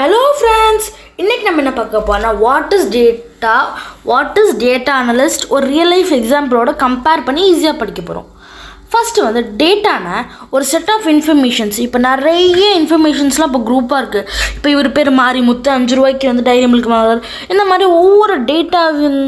Hello friends, இன்னைக்கு நம்ம என்ன பார்க்க போறோம்னா what is data analyst ஒரு ரியல் லைஃப் எக்ஸாம்பிளோட கம்பேர் பண்ணி ஈஸியா படிக்க போறோம். ஃபர்ஸ்ட் வந்து டேட்டானா ஒரு செட் ஆஃப் இன்ஃபர்மேஷன்ஸ். இப்போ நிறைய இன்ஃபர்மேஷன்ஸ்லாம் இப்போ குரூப்பாக இருக்குது. இப்போ இவர் பேர் மாரிமுத்து 5 ரூபாய்க்கு வந்து டைரி மில்க் வாங்குறாரு. இந்த மாதிரி ஒவ்வொரு டேட்டாவின்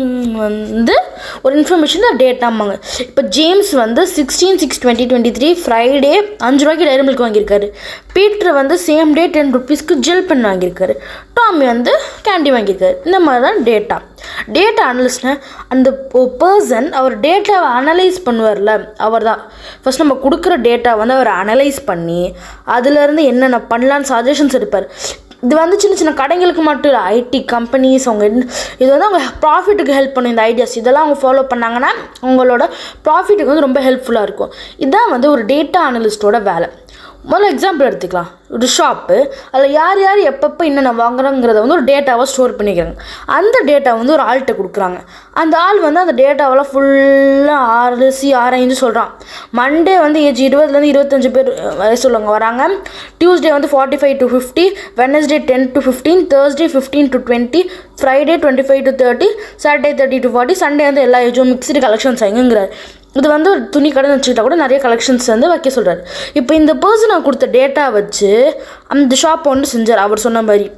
வந்து ஒரு இன்ஃபர்மேஷன் தான் டேட்டாம்பாங்க. இப்போ ஜேம்ஸ் வந்து 16/6/2023 ஃப்ரைடே 5 ரூபாய்க்கு டைரி மில்க் வாங்கியிருக்காரு. பீட்டர் வந்து சேம் டே 10 ருபீஸ்க்கு ஜெல் பென் வாங்கியிருக்காரு. டாமி வந்து கேண்டி வாங்கியிருக்காரு. இந்த மாதிரி தான் டேட்டா அனலிஸ்ட்னா அந்த பர்சன் அவர் டேட்டாவை அனலைஸ் பண்ணுவார்ல, அவர் தான் ஃபஸ்ட் நம்ம கொடுக்குற டேட்டா வந்து அவர் அனலைஸ் பண்ணி அதுலேருந்து என்னென்ன பண்ணலான்னு சஜஷன்ஸ் எடுப்பார். இது வந்து சின்ன சின்ன கடைங்களுக்கு மட்டும் இல்லை, ஐடி கம்பெனிஸ் அவங்க இது வந்து அவங்க ப்ராஃபிட்டுக்கு ஹெல்ப் பண்ணும். இந்த ஐடியாஸ் இதெல்லாம் அவங்க ஃபாலோ பண்ணாங்கன்னா அவங்களோட ப்ராஃபிட்டுக்கு வந்து ரொம்ப ஹெல்ப்ஃபுல்லாக இருக்கும். இதுதான் வந்து ஒரு டேட்டா அனலிஸ்ட்டோட வேலை. முதல்ல எக்ஸாம்பிள் எடுத்துக்கலாம். ஒரு ஷாப்பு, அதில் யார் யார் எப்பப்போ என்னென்ன வாங்குறாங்கிறத வந்து ஒரு டேட்டாவாக ஸ்டோர் பண்ணிக்கிறாங்க. அந்த டேட்டா வந்து ஒரு ஆள்கிட்ட கொடுக்குறாங்க. அந்த ஆள் வந்து அந்த டேட்டாவெல்லாம் ஃபுல்லாக ஆராய்ஞ்சு சொல்கிறான். மண்டே வந்து ஏஜ் 20 to 25 பேர் வயசுள்ளவங்க வராங்க. டியூஸ்டே வந்து 45 to 50, Wednesday 10 to 15, Thursday 15 to 20, Friday 25 to 30, Saturday 30 to 40, Sunday வந்து எல்லா ஏஜும் மிக்ஸ்டு கலெக்ஷன்ஸ் ஆகுங்கிறார். இது வந்து ஒரு துணி கடைன்னு வச்சுக்கிட்டா கூட நிறைய கலெக்ஷன்ஸ் வந்து வைக்க சொல்கிறார். இப்போ இந்த பர்சனை கொடுத்த டேட்டா வச்சு அந்த ஷாப் ஒன்று செஞ்சார் அவர் சொன்ன மாதிரி.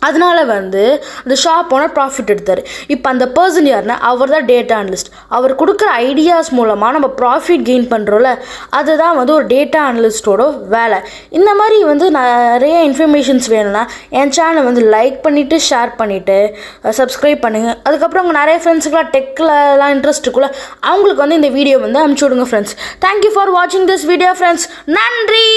அதனால வந்து அந்த ஷாப் ஓனர் ப்ராஃபிட் எடுத்தார். இப்போ அந்த பர்சன் யாருன்னா அவர் தான் டேட்டா அனலிஸ்ட். அவர் கொடுக்குற ஐடியாஸ் மூலமாக நம்ம ப்ராஃபிட் கெயின் பண்ணுறோம்ல, அதுதான் வந்து ஒரு டேட்டா அனலிஸ்ட்டோட வேலை. இந்த மாதிரி வந்து நிறைய இன்ஃபர்மேஷன்ஸ் வேணும்னா என் சேனலை வந்து லைக் பண்ணிவிட்டு ஷேர் பண்ணிவிட்டு சப்ஸ்கிரைப் பண்ணுங்கள். அதுக்கப்புறம் அவங்க நிறைய ஃப்ரெண்ட்ஸுக்கெலாம் டெக்லலாம் இன்ட்ரெஸ்ட் இருக்குல்ல, அவங்களுக்கு வந்து இந்த வீடியோ வந்து அனுப்பிச்சி விடுங்க ஃப்ரெண்ட்ஸ். தேங்க்யூ ஃபார் வாட்சிங் திஸ் வீடியோ ஃப்ரெண்ட்ஸ். நன்றி.